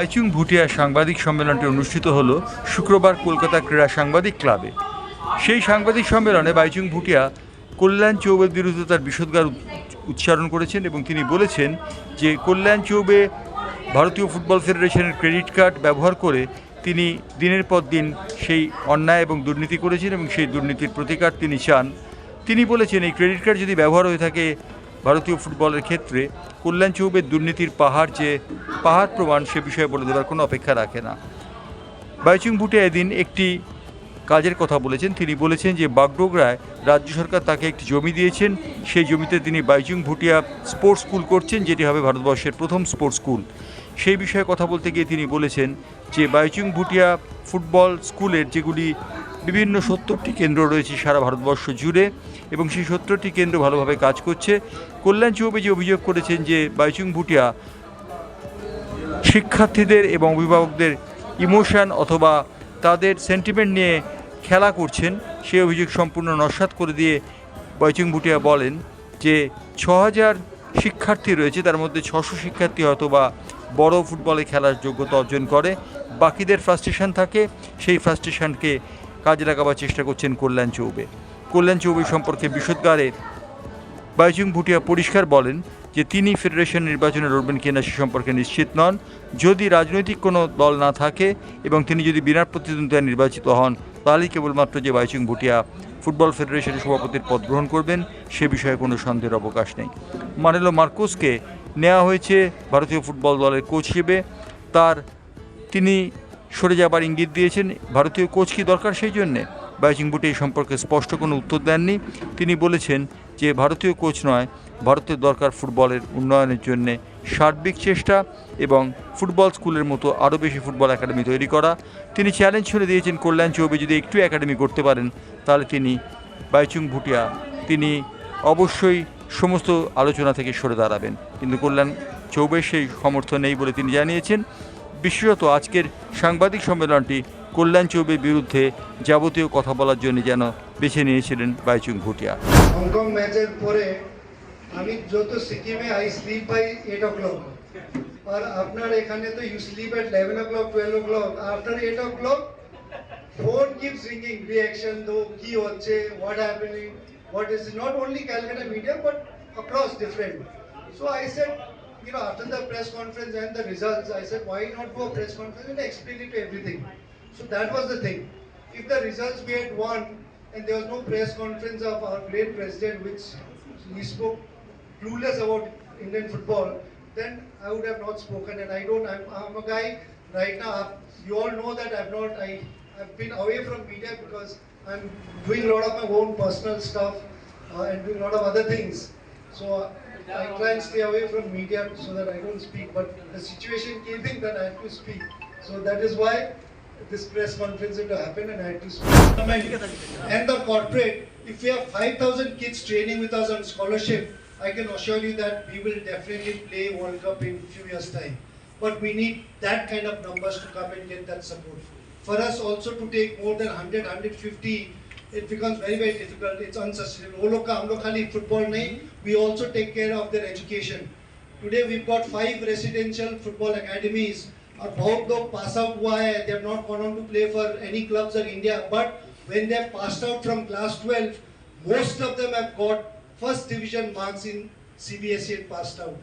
বাইচুং ভুটিয়া সাংবাদিক সম্মেলনটি অনুষ্ঠিত হল শুক্রবার কলকাতা ক্রীড়া সাংবাদিক ক্লাবে। সেই সাংবাদিক সম্মেলনে বাইচুং ভুটিয়া কল্যাণ চৌবের বিরুদ্ধে তার বিষোদ্গার উচ্চারণ করেছেন এবং তিনি বলেছেন যে কল্যাণ চৌবে ভারতীয় ফুটবল ফেডারেশনের ক্রেডিট কার্ড ব্যবহার করে তিনি দিনের পর দিন সেই অন্যায় এবং দুর্নীতি করেছেন এবং সেই দুর্নীতির প্রতিকার তিনি চান। তিনি বলেছেন এই ক্রেডিট কার্ড যদি ব্যবহার হয়ে থাকে ভারতীয় ফুটবলের ক্ষেত্রে, কল্যাণ চৌবের দুর্নীতির পাহাড় প্রমাণ সে বিষয়ে বলে দেওয়ার কোনো অপেক্ষা রাখে না। বাইচুং ভুটিয়া এদিন একটি কাজের কথা বলেছেন। তিনি বলেছেন যে বাগডোগরায় রাজ্য সরকার তাকে একটি জমি দিয়েছেন, সেই জমিতে তিনি বাইচুং ভুটিয়া স্পোর্টস স্কুল করছেন, যেটি হবে ভারতবর্ষের প্রথম স্পোর্টস স্কুল। সেই বিষয়ে কথা বলতে গিয়ে তিনি বলেছেন যে বাইচুং ভুটিয়া ফুটবল স্কুলের যেগুলি বিভিন্ন 70টি কেন্দ্র রয়েছে সারা ভারতবর্ষ জুড়ে এবং সেই 70টি কেন্দ্র ভালোভাবে কাজ করছে। কল্যাণ চৌবে যে অভিযোগ করেছেন যে বাইচুং ভুটিয়া শিক্ষার্থীদের এবং অভিভাবকদের ইমোশন অথবা তাদের সেন্টিমেন্ট নিয়ে খেলা করছেন, সেই অভিযোগ সম্পূর্ণ নস্যাৎ করে দিয়ে বাইচুং ভুটিয়া বলেন যে 6000 শিক্ষার্থী রয়েছে, তার মধ্যে 600 শিক্ষার্থী হয়তো বা বড় ফুটবলে খেলার যোগ্যতা অর্জন করে, বাকিদের ফ্রাস্ট্রেশন থাকে, সেই ফ্রাস্ট্রেশনকে কাজে লাগাবার চেষ্টা করছেন কল্যাণ চৌবে। কল্যাণ চৌবে সম্পর্কে বিষোদ্গারে বাইচুং ভুটিয়া পরিষ্কার বলেন যে তিনি ফেডারেশন নির্বাচনে লড়বেন কিনা সে সম্পর্কে নিশ্চিত নন। যদি রাজনৈতিক কোনো দল না থাকে এবং তিনি যদি বিনা প্রতিদ্বন্দ্বিতায় নির্বাচিত হন, তাহলেই কেবলমাত্র যে বাইচুং ভুটিয়া ফুটবল ফেডারেশনের সভাপতির পদ গ্রহণ করবেন সে বিষয়ে কোনো সন্দেহের অবকাশ নেই। মানেলো মার্কোসকে নেওয়া হয়েছে ভারতীয় ফুটবল দলের কোচ হিসেবে, তিনি সরে যাবার ইঙ্গিত দিয়েছেন। ভারতীয় কোচ কি দরকার সেই জন্যে? বাইচুং ভুটিয়া এই সম্পর্কে স্পষ্ট কোনো উত্তর দেননি। তিনি বলেছেন যে ভারতীয় কোচ নয়, ভারতের দরকার ফুটবলের উন্নয়নের জন্যে সার্বিক চেষ্টা এবং ফুটবল স্কুলের মতো আরও বেশি ফুটবল একাডেমি তৈরি করা। তিনি চ্যালেঞ্জ ছুড়ে দিয়েছেন কল্যাণ চৌবে যদি একটু একাডেমি করতে পারেন তাহলে বাইচুং ভুটিয়া তিনি অবশ্যই সমস্ত আলোচনা থেকে সরে দাঁড়াবেন, কিন্তু কল্যাণ চৌবের সেই সমর্থন নেই বলে তিনি জানিয়েছেন। বিশেষত আজকের সাংবাদিক সম্মেলনটি কল্যাণ চৌবের বিরুদ্ধে যাবতীয় কথা বলার জন্য যেন বেছে নিয়েছিলেন বাইচুং ভুটিয়া। হংকং ম্যাচের পরে আমি যত সিকিমে আই স্লিপ বাই 8 o'clock, আর আপনার এখানে তো you sleep at 11 o'clock 12 o'clock, after 8 o'clock phone keeps ringing, reaction do ki hocche, what happening, what is not only Calcutta media but across different. So I said, after the press conference and the results, I said why not do a press conference and explain it to everything. So that was the thing. If the results we had won and there was no press conference of our great president, which he spoke clueless about Indian football, then I would have not spoken. And I'm a guy right now, you all know that I've been away from media because I'm doing a lot of my own personal stuff and doing a lot of other things. So I try and stay away from media so that I don't speak, but the situation came in that I had to speak. So that is why this press conference had to happen and I had to speak. And the corporate, if we have 5,000 kids training with us on scholarship, I can assure you that we will definitely play World Cup in a few years' time. But we need that kind of numbers to come and get that support. For us also to take more than 100, 150, it becomes very, very difficult. It's unsustainable. Wo log ka hum log khali football nahi, we also take care of their education. Today we've got 5 residential football academies. और बहुत लोग pass out हुआ है, they have not gone on to play for any clubs in India, but when they have passed out from class 12, most of them have got first division marks in CBSE and passed out.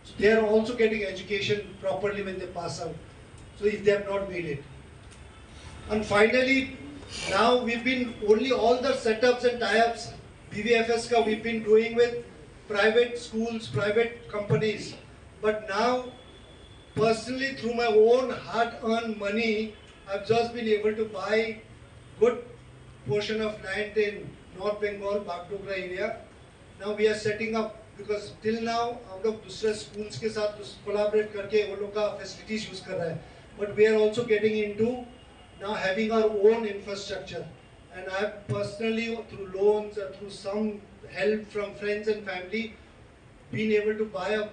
So they are also getting education properly when they pass out, so if they have not made it. And finally, now we've been only all the setups and tie-ups BVFS ka we've been doing with private schools, private companies, but now personally through my own hard-earned money, I've just been able to buy good portion of land in North Bengal, Bagdogra area. Now we are setting up, because till now हम लोग दूसरे schools के साथ collaborate करके वो लोग का facilities use कर रहे हैं, but we are also getting into now having our own infrastructure. And I have personally through loans or through some help from friends and family been able to buy a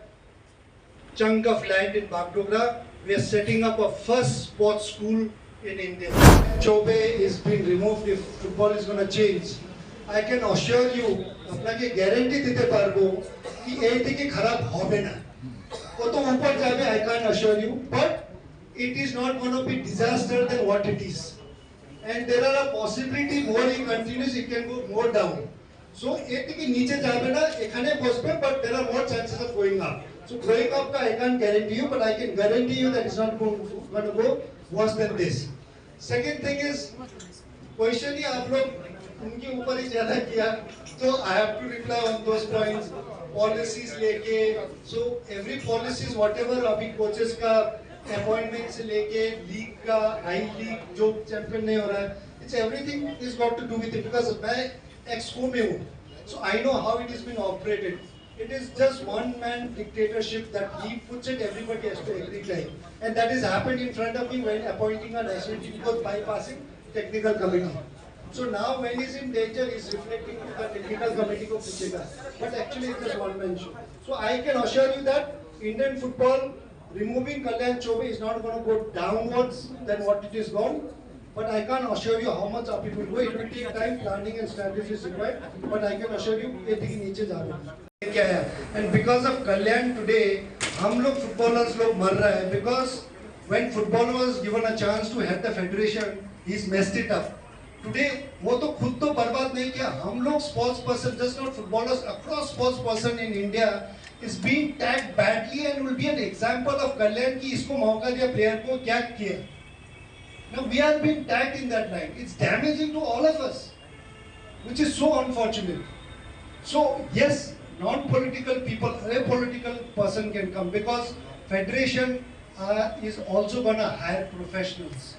chunk of land in Bagdogra. We are setting up a first sports school in India. Chobe is being removed if football is going to change. I can assure you, আপনাকে guarantee দিতে পারবো কি এই থেকে খারাপ হবে না। কত উপর যাবে I can't assure you, but it is not going to be disaster than what it is. And there are a possibility more he continues, it can go more down. So এটিকে নিচে যাবে না, এখানে বসবে, but there are more chances of going up. So going up I can't guarantee you, but I can guarantee you that it's not going to go worse than this. Second thing is, question ही आप लोग उनके ऊपर ही ज्यादा किया, so I have to reply on those points. Policies लेके, so every policies whatever अभी coaches का appointment से लेके league का high league जो champion नहीं हो रहा है, it's everything is got to do with it because मैं ex-co में हूँ, so I know how it has been operated. It is just one man dictatorship that he puts it, everybody has to agree like, and that has happened in front of me when appointing a national team because bypassing technical committee. So now when he's in danger, he's reflecting to the technical committee ko puchega. But actually it's just one man show. So I can assure you that Indian football, removing Kalyan Chobe is not going to go downwards than what it is gone. But I can't assure you how much up it will go. It will take time, planning and strategy is required. But I can assure you, it will niche jaane. And because of Kalyan today, हम लोग footballers लोग मर रहा है because when football was given a chance to head the federation, he's messed it up. Today वो तो खुद तो बर्बाद नहीं किया, हम लोग sports person, just not footballers, across sports person in India is being tagged badly and will be an example of Kalyan कि इसको मौका दिया player को क्या किया. Now we are being tagged in that line. It's damaging to all of us, which is so unfortunate. So yes, non-political people, a political person can come because federation is also going to hire professionals.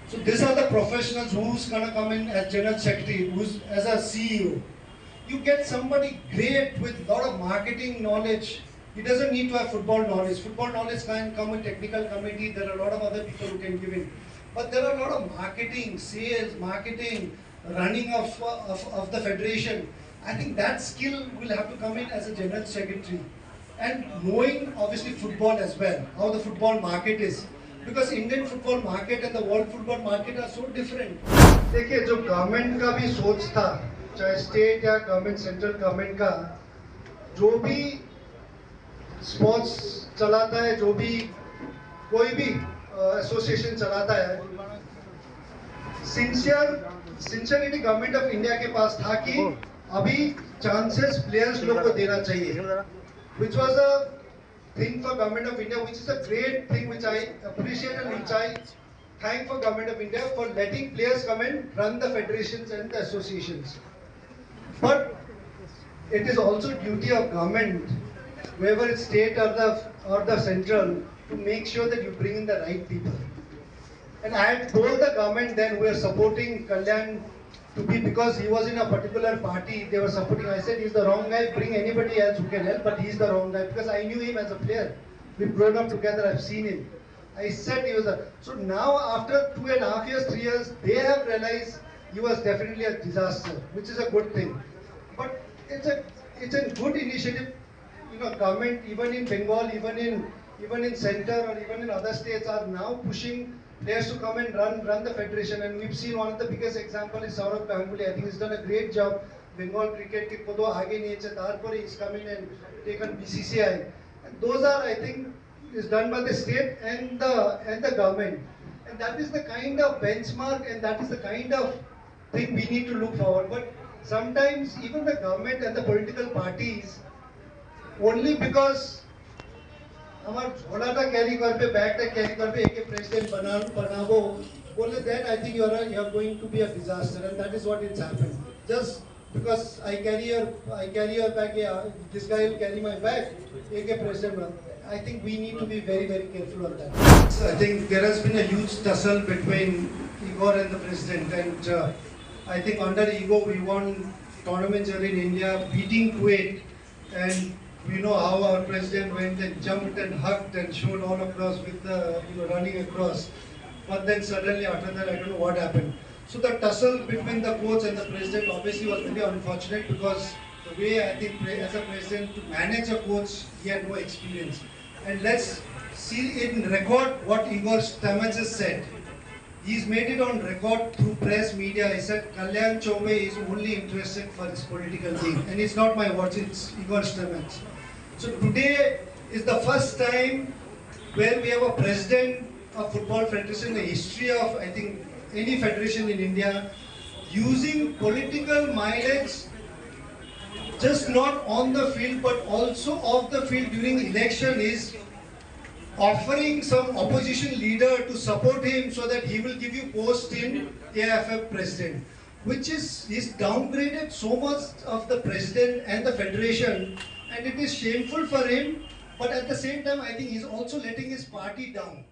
So these are the professionals who's going to come in as general secretary, who's as a CEO. You get somebody great with a lot of marketing knowledge. He doesn't need to have football knowledge. Football knowledge can come with technical committee. There are a lot of other people who can give in. But there are a lot of marketing, sales, marketing, running of the federation. I think that skill will have to come in as a general secretary. And knowing obviously football as well, how the football market is. Because Indian football market and the world football market are so different. देखिए जो government का भी सोच था, चाहे state या government central government का, जो भी स्पोर्ट्स चलाता है, जो भी कोई भी एसोसिएशन चलाता है, सिंसियरिटी गवर्नमेंट ऑफ इंडिया के पास था कि अभी चांसेस प्लेयर्स लोग को देना चाहिए, which was a thing for government of India, which is a great thing which I appreciate and which I thank for government of India for letting players come and run the federations and the associations. But it is also duty of government, whether it's state or the central, to make sure that you bring in the right people. And I had told the government then we are supporting Kalyan to be, because he was in a particular party, they were supporting. I said he's the wrong guy, bring anybody else who can help, but he's the wrong guy because I knew him as a player. We've grown up together, I've seen him. I said he was a, so now after 2.5 years, 3 years, they have realized he was definitely a disaster, which is a good thing. But it's a good initiative, you know, government, even in Bengal, even in center or even in other states are now pushing players to come and run the federation, and we've seen one of the biggest example is Saurabh Ganguly. I think he's done a great job. Bengal cricket ke kodo aage niye che, tarpore he's come in and taken BCCI, and those are, I think, is done by the state and the government, and that is the kind of benchmark and that is the kind of thing we need to look forward. But sometimes even the government and the political parties, only because हमार झोलाटा carry करबे, बैगटा carry करबे, एक president बनाबो बोले, then I think you are going to be a disaster, and that is what it's happened. Just because I carry your bag, yeah, this guy will carry my bag, एक president. I think we need to be very, very careful on that. So I think there has been a huge tussle between Igor and the president, and I think under Igor we won tournaments here in India, beating Kuwait, and we know how our president went and jumped and hugged and showed all across with the, you know, running across. But then suddenly after that, I don't know what happened. So the tussle between the coach and the president obviously was very unfortunate because the way I think as a president to manage a coach, he had no experience. And let's see in record what Igor Stamets has said. He's made it on record through press media. He said Kalyan Chobe is only interested for his political thing. And it's not my words, it's Igor Stamets. So today is the first time where we have a president of football federation, the history of, I think, any federation in India, using political mileage just not on the field but also off the field during election is offering some opposition leader to support him so that he will give you post in AFF president, which is downgraded so much of the president and the federation, and it is shameful for him, but at the same time I think he's also letting his party down.